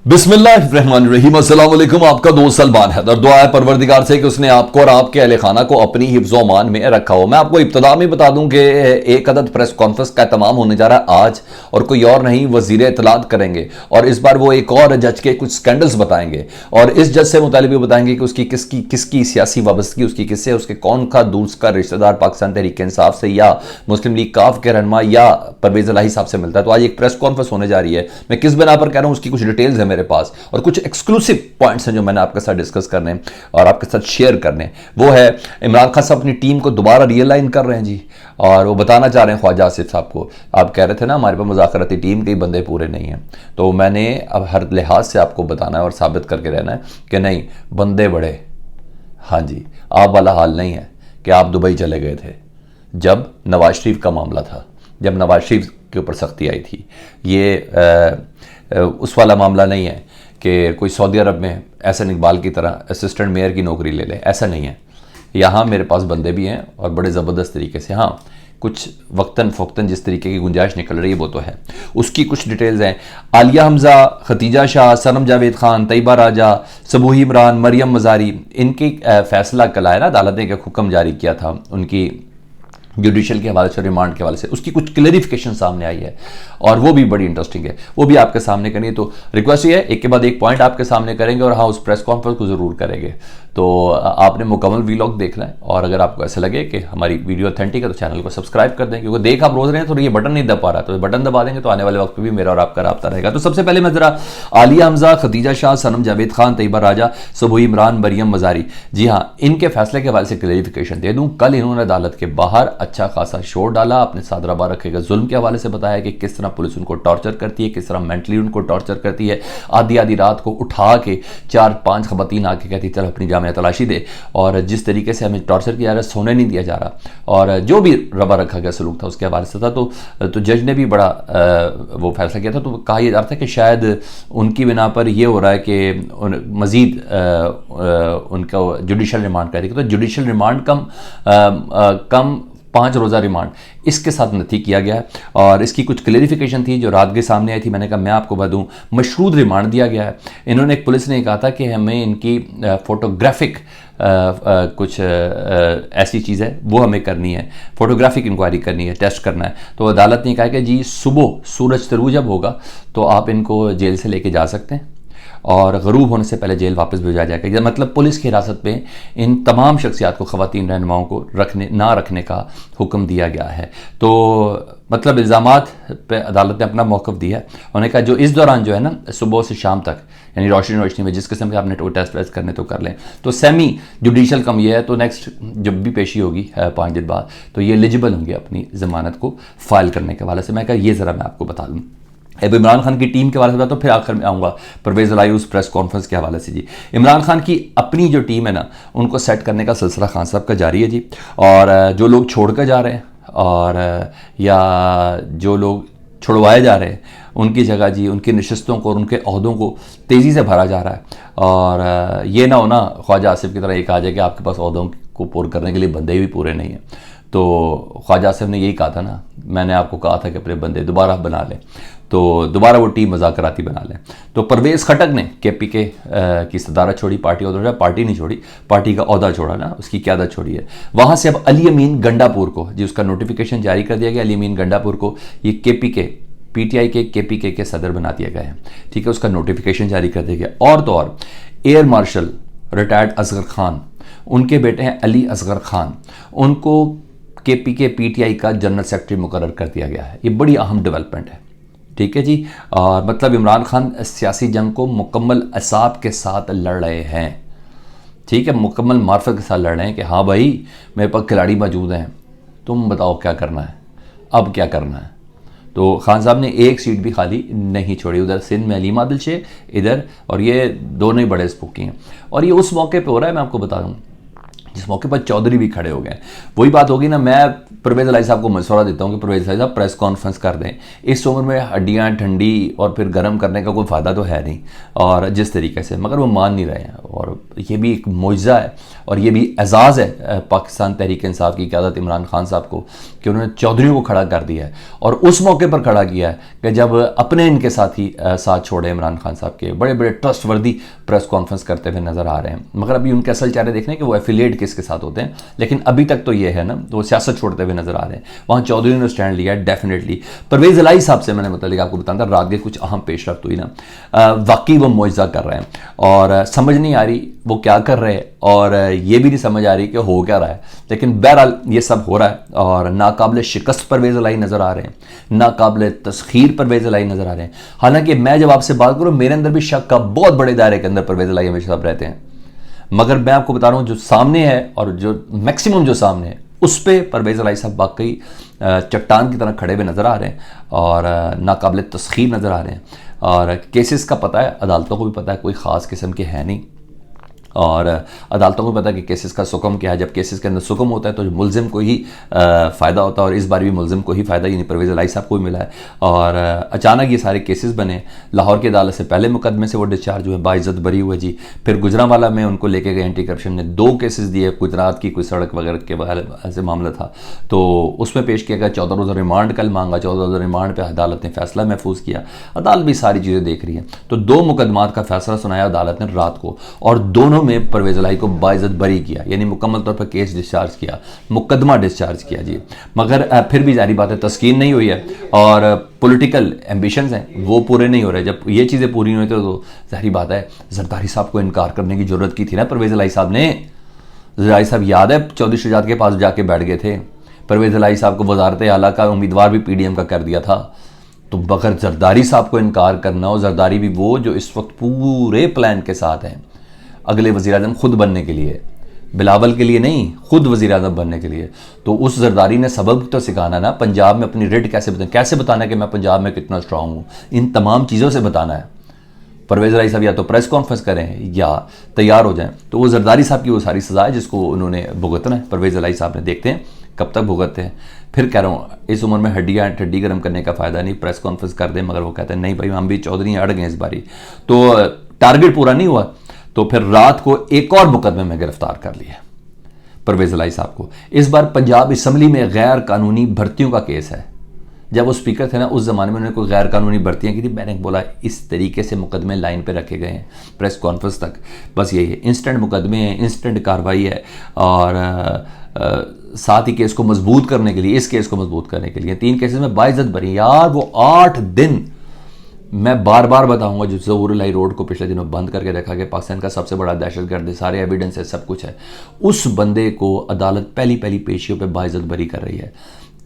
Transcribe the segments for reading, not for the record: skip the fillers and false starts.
बिस्मिल्लाहिर्रहमानिर्रहीम, अस्सलाम वालेकुम। आपका दोस्त सलमान है। दुआ है परवरदिगार से कि उसने आपको और आपके अहले खाना को अपनी हिफ्ज़ो अमान में रखा हो। मैं आपको इब्तिदा में बता दूं कि एक अदद प्रेस कॉन्फ्रेंस का तमाम होने जा रहा है आज, और कोई और नहीं, वज़ीर इत्तलात करेंगे। और इस बार वो एक और जज के कुछ स्कैंडल्स बताएंगे, और इस जज से मुतालिब भी बताएंगे कि उसकी किसकी सियासी वाबस्तगी, उसकी किससे, उसके कौन का दूसरा का रिश्तेदार पाकिस्तान तहरीक इंसाफ से या मुस्लिम लीग काफ के रहनुमा या परवेज़ इलाही साहब से मिलता है। तो आज एक प्रेस कॉन्फ्रेंस होने जा रही है। मैं किस बिना पर कह रहा हूं, उसकी कुछ डिटेल्स है मेरे पास, और कुछ एक्सक्लूसिव पॉइंट्स हैं जो मैंने आपके साथ डिस्कस करने और आपके साथ शेयर करने। वो है, इमरान खान साहब अपनी टीम को दोबारा रियलाइन कर रहे हैं जी, और वो बताना चाह रहे हैं ख्वाजा आसिफ साहब को। आप कह रहे थे ना हमारे पास मुज़ाकराती टीम के बंदे पूरे नहीं हैं, तो मैंने अब हर लिहाज से आपको बताना है और साबित करके रहना है कि नहीं, बंदे बड़े। हाँ जी, आप वाला हाल नहीं है कि आप दुबई चले गए थे जब नवाज शरीफ का मामला था, जब नवाज शरीफ के ऊपर सख्ती आई थी। ये उस वाला मामला नहीं है कि कोई सऊदी अरब में एहसन इकबाल की तरह असिस्टेंट मेयर की नौकरी ले ले, ऐसा नहीं है। यहाँ मेरे पास बंदे भी हैं और बड़े ज़बरदस्त तरीके से। हाँ, कुछ वक्तन फ़ोक्तन जिस तरीके की गुंजाइश निकल रही है वो तो है। उसकी कुछ डिटेल्स हैं। आलिया हमज़ा, खतीजा शाह, सनम जावेद खान, तैयबा राजा, सबूही इमरान, मरियम मज़ारी, इनकी फ़ैसला कल आया ना, अदालत ने एक हुक्म जारी किया था उनकी जुडिशल के हवाले से, रिमांड के हवाले से। उसकी कुछ क्लेरिफिकेशन सामने आई है और वो भी बड़ी इंटरेस्टिंग है, वो भी आपके सामने करनी है। तो रिक्वेस्ट ये है, एक के बाद एक पॉइंट आपके सामने करेंगे, और हाँ, उस प्रेस कॉन्फ्रेंस को ज़रूर करेंगे। तो आपने मुकम्मल वीलॉग देखना है, और अगर आपको ऐसा लगे कि हमारी वीडियो ऑथेंटिक है तो चैनल को सब्सक्राइब कर दें, क्योंकि देख आप रोज रहे हैं तो ये बटन नहीं दबा रहा, तो बटन दबा देंगे तो आने वाले वक्त में भी मेरा और आपका राब्ता रहेगा। तो सबसे पहले मैं जरा आलिया हमज़ा, खतीजा शाह, सनम जावेद खान, तैयबा राजा, सबूही इमरान, मरियम मज़ारी, जी हाँ, इनके फैसले के हवाले से क्लेरिफिकेशन दे दूँ। कल इन्होंने अदालत के बाहर अच्छा खासा शोर डाला, अपने सादराबा रखे गए जुल्म के हवाले से बताया कि किस तरह पुलिस उनको टॉर्चर करती है, किस तरह मेंटली उनको टॉर्चर करती है। आधी आधी रात को उठा के 4-5 खवातीन आके कहती चल अपनी जामिया तलाशी दे, और जिस तरीके से हमें टॉर्चर किया जा रहा है, सोने नहीं दिया जा रहा, और जो भी रवा रखा गया सलूक था उसके हवाले से था। तो जज ने भी बड़ा वो फैसला किया था। तो कहा यह जा रहा था कि शायद उनकी बिना पर यह हो रहा है कि मज़ीद उनका जुडिशल रिमांड करेगी। तो जुडिशल रिमांड कम 5 रोज़ा रिमांड इसके साथ नथी किया गया है, और इसकी कुछ क्लेरिफिकेशन थी जो रात के सामने आई थी। मैंने कहा मैं आपको बता दूं, मशरूद रिमांड दिया गया है। इन्होंने, पुलिस ने कहा था कि हमें इनकी फोटोग्राफिक कुछ ऐसी चीज़ है वो हमें करनी है, फोटोग्राफिक इंक्वायरी करनी है, टेस्ट करना है। तो अदालत ने कहा कि जी सुबह सूरज तरू जब होगा तो आप इनको जेल से लेके जा सकते हैं, और गरूब होने से पहले जेल वापस भेजा जाएगा। मतलब पुलिस की हिरासत में इन तमाम शख्सियात को, ख़वातीन रहनुमाओं को ना रखने का हुक्म दिया गया है। तो मतलब इल्ज़ामात पे अदालत ने अपना मौक़िफ़ दिया है। उन्होंने कहा जो इस दौरान जो है ना, सुबह से शाम तक, यानी रोशनी में जिस किस्म के आपने टेस्ट वेस्ट करने तो कर लें। तो सेमी जुडिशल कम ये है, तो नेक्स्ट जब भी पेशी होगी 5 दिन बाद, तो ये एलिजिबल होंगे अपनी ज़मानत को फाइल करने के हवाले से। मैं कहा ये ज़रा मैं आपको बता दूँ। अब इमरान खान की टीम के हवाले से, तो फिर आखिर में आऊँगा परवेज़ इलाही उस प्रेस कॉन्फ्रेंस के हवाले से। जी, इमरान खान की अपनी जो टीम है ना, उनको सेट करने का सिलसिला खान साहब का जारी है जी। और जो लोग छोड़ कर जा रहे हैं, और या जो लोग छुड़वाए जा रहे हैं, उनकी जगह जी उनकी नशस्तों को और उनके अहदों को तेज़ी से भरा जा रहा है। और ये ना हो ना ख्वाजा आसिफ की तरह एक आ जाए कि आपके पास अहदों को पूरा करने के लिए बंदे भी पूरे नहीं हैं। तो ख्वाजा आसिफ ने यही कहा था ना, मैंने आपको कहा था कि अपने बंदे दोबारा बना लें, तो दोबारा वो टीम मुज़ाकराती बना लें। तो परवेज़ खटक ने KPK की सदारत छोड़ी, पार्टी ओहदा, पार्टी नहीं छोड़ी, पार्टी का ओहदा छोड़ा ना, उसकी क़यादत छोड़ी है। वहाँ से अब अली अमीन गंडापुर को जी, उसका नोटिफिकेशन जारी कर दिया गया। अली अमीन गंडापुर को ये PTI के KPK के सदर बना दिया गया है, ठीक है, उसका नोटिफिकेशन जारी कर दिया गया। और तो और air marshal retired Asghar Khan, उनके बेटे हैं अली असगर खान, उनको KPK PTI का जनरल सेक्रेटरी मुकर्रर कर दिया गया है। ये बड़ी अहम डेवलपमेंट है, ठीक है जी। और मतलब इमरान खान सियासी जंग को मुकम्मल असाब के साथ लड़ रहे हैं, ठीक है, मुकम्मल मार्फत के साथ लड़ रहे हैं कि हाँ भाई मेरे पास खिलाड़ी मौजूद हैं, तुम बताओ क्या करना है, अब क्या करना है। तो खान साहब ने एक सीट भी खाली नहीं छोड़ी, उधर सिंध में अलीम आदिल शेख इधर, और ये दोनों ही बड़े स्पूकी हैं। और ये उस मौके पे हो रहा है, मैं आपको बता दूँ, जिस मौके पर चौधरी भी खड़े हो गए। वही बात होगी ना, मैं परवेज़ इलाही साहब को मशवरा देता हूँ कि परवेज़ इलाही साहब प्रेस कॉन्फ्रेंस कर दें। इस उम्र में हड्डियाँ ठंडी और फिर गर्म करने का कोई फ़ायदा तो है नहीं, और जिस तरीके से, मगर वो मान नहीं रहे हैं। और ये भी एक मुआज़ा है और ये भी एजाज़ है पाकिस्तान तहरीक इंसाफ की क़यादत इमरान खान साहब को कि उन्होंने चौधरियों को खड़ा कर दिया है, और उस मौके पर खड़ा किया है कि जब अपने इनके साथी साथ छोड़े इमरान खान साहब के, बड़े बड़े ट्रस्टवर्दी प्रेस कॉन्फ्रेंस करते हुए नज़र आ रहे हैं। मगर अभी उनके असल चेहरे देखने कि वो एफिलिएट किसके साथ होते हैं, लेकिन अभी तक तो ये है ना, वो सियासत छोड़ते हुए नजर आ रहे हैं। वहाँ चौधरी ने स्टैंड लिया है डेफिनेटली। परवेज़ इलाही साहब से मैंने मतलब आपको बताया था, रात के कुछ अहम पेशरफ्त हुई ना, वाकई वो मुआज़ा कर रहे हैं, और समझ नहीं आ रही वो क्या कर रहे हैं, और ये भी नहीं समझ आ रही कि हो क्या रहा है। लेकिन बहरहाल ये सब हो रहा है, और नाकाबिल शिकस्त परवेज़ इलाही नज़र आ रहे हैं, नाकाबिल तस्खीर परवेज़ इलाही नज़र आ रहे हैं। हालांकि मैं जब आपसे बात करूँ, मेरे अंदर भी शक का बहुत बड़े दायरे के अंदर परवेज़ इलाही हमेशा सब रहते हैं, मगर मैं आपको बता रहा हूँ जो सामने है और जो मैक्सिमम जो सामने है, उस पर परवेज़ इलाही साहब वाकई चट्टान की तरह खड़े हुए नज़र आ रहे हैं, और नाकाबिल तस्खीर नज़र आ रहे हैं। और केसेस का पता है, अदालतों को भी पता है, कोई ख़ास किस्म के हैं नहीं, और अदालतों को पता है कि केसेस का सुकम क्या है। जब केसेस के अंदर सुकम होता है तो मुलजिम को ही फ़ायदा होता है, और इस बार भी मुलजिम को ही फ़ायदा, यानी परवेज़ इलाही साहब को ही मिला है। और अचानक ये सारे केसेस बने। लाहौर की अदालत से पहले मुकदमे से वो डिस्चार्ज हुए, बाइज्जत बरी हुए जी। फिर गुजरांवाला में उनको लेके गए एंटी करप्शन ने, 2 केसेस दिए, गुजरात की कोई सड़क वगैरह के ऐसे मामला था, तो उसमें पेश किया गया। 14 रोज़ा रिमांड कल मांगा, 14 रोज़ा रिमांड पर अदालत ने फैसला महफूज किया। अदालत भी सारी चीज़ें देख रही है। तो 2 मुकदमात का फैसला सुनाया अदालत ने रात को, और दोनों में परवेज़ इलाही को बाइज्जत बरी किया, यानी मुकम्मल तौर पर केस डिस्चार्ज किया, मुकदमा डिस्चार्ज किया जी। मगर फिर भी जारी बात है, तस्कीन नहीं हुई है, और पॉलिटिकल एम्बिशंस हैं वो पूरे नहीं हो रहे। जब ये चीज़ें पूरी नहीं होती तो जाहिर बात है जरदारी साहब को इनकार करने की जरूरत की थी ना परवेज़ इलाही साहब ने। जरदारी साहब याद है चौधरी शुजात के पास जाके बैठ गए थे, परवेज़ इलाही साहब को वजारत आला का उम्मीदवार भी PDM का कर दिया था। तो बगैर जरदारी साहब को इनकार करना, और जरदारी भी वो जो इस वक्त पूरे प्लान के साथ हैं अगले वज़ीर-ए-आज़म खुद बनने के लिए, बिलावल के लिए नहीं, खुद वज़ीर-ए-आज़म बनने के लिए। तो उस जरदारी ने सबक तो सिखाना ना, पंजाब में अपनी रेड कैसे बताना है कि मैं पंजाब में कितना स्ट्रांग हूँ, इन तमाम चीज़ों से बताना है। परवेज़ इलाही साहब या तो प्रेस कॉन्फ्रेंस करें या तैयार हो जाएं। तो वो जरदारी साहब की वो सारी सज़ा है जिसको उन्होंने भुगतना है परवेज़ इलाही साहब ने। देखते हैं कब तक भुगतते हैं। फिर कह रहा हूँ, इस उम्र में हड्डी गर्म करने का फ़ायदा नहीं, प्रेस कॉन्फ्रेंस कर दें, मगर वो कहते हैं नहीं भाई, हम भी चौधरी अड़ गए इस बारी, तो टारगेट पूरा नहीं हुआ। तो फिर रात को एक और मुकदमे में गिरफ्तार कर लिया परवेज़ इलाही साहब को। इस बार पंजाब असम्बली में गैर कानूनी भर्तियों का केस है। जब वो स्पीकर थे ना, उस ज़माने में उन्होंने कोई गैर कानूनी भर्तियाँ की थी। मैंने बोला इस तरीके से मुकदमे लाइन पे रखे गए हैं प्रेस कॉन्फ्रेंस तक, बस यही है, इंस्टेंट मुकदमे हैं, इंस्टेंट कार्रवाई है। और साथ ही केस को मजबूत करने के लिए, इस केस को मजबूत करने के लिए 3 केसेस में बाइज्जत बरी। यार वो 8 दिन, मैं बार बार बताऊंगा, जो ज़हूर इलाही रोड को पिछले दिनों बंद करके रखा गया, पाकिस्तान का सबसे बड़ा दहशतगर्द है, सारे एविडेंस है, सब कुछ है, उस बंदे को अदालत पहली पेशियों पे बाइज्जत बरी कर रही है।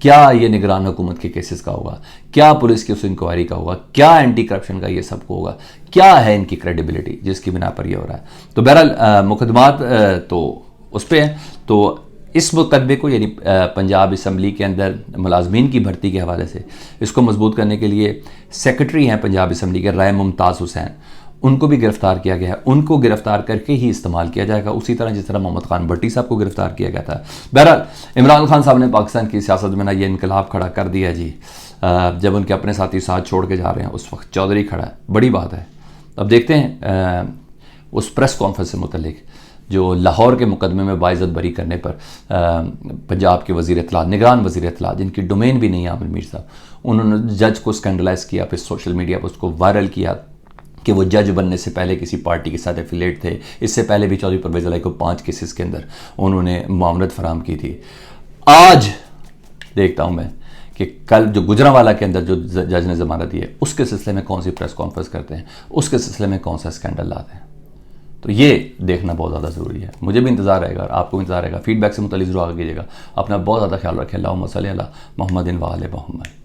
क्या ये निगरान हुकूमत के केसेस का होगा, क्या पुलिस की उस इंक्वायरी का होगा, क्या एंटी करप्शन का ये सब को होगा, क्या है इनकी क्रेडिबिलिटी जिसकी बिना पर ये हो रहा है। तो बहरहाल मुकदमात तो उस पर है। तो इस मुकदमे को, यानी पंजाब असम्बली के अंदर मुलाजमीन की भर्ती के हवाले से, इसको मजबूत करने के लिए सेक्रेटरी हैं पंजाब असम्बली के राय मुमताज़ हुसैन, उनको भी गिरफ्तार किया गया है। उनको गिरफ्तार करके ही इस्तेमाल किया जाएगा, उसी तरह जिस तरह मोहम्मद खान भट्टी साहब को गिरफ्तार किया गया था। बहरहाल इमरान खान साहब ने पाकिस्तान की सियासत में ना ये इनकलाब खड़ा कर दिया जी। जब उनके अपने साथी साथ छोड़ के जा रहे हैं, उस वक्त चौधरी खड़ा है, बड़ी बात है। अब देखते हैं उस प्रेस कॉन्फ्रेंस से मुतल्लिक जो लाहौर के मुकदमे में बाइज्जत बरी करने पर पंजाब के वज़ीर इत्तलात, निगरान वज़ीर इत्तलात, जिनकी डोमेन भी नहीं है आमिर मीर साहब, उन्होंने जज को स्कैंडलाइज किया, फिर सोशल मीडिया पर उसको वायरल किया कि वो जज बनने से पहले किसी पार्टी के साथ एफिलेट थे। इससे पहले भी चौधरी परवेज़ इलाही को 5 केसेस के अंदर उन्होंने मामलत फराम की थी। आज देखता हूँ मैं कि कल जो गुजरांवाला के अंदर जो जज ने ज़मानत दी है, उसके सिलसिले में कौन सी प्रेस कॉन्फ्रेंस करते हैं, उसके सिलसिले में कौन सा स्कैंडल लाते हैं। तो ये देखना बहुत ज़्यादा ज़रूरी है। मुझे भी इंतज़ार रहेगा और आपको भी इंतज़ार रहेगा। फीडबैक से मुतल्लिक़ ज़रूर आगे कीजिएगा। अपना बहुत ज़्यादा ख्याल रखें। अल्लाहुम्मा सल्ली अला मुहम्मदिन व आले मुहम्मद।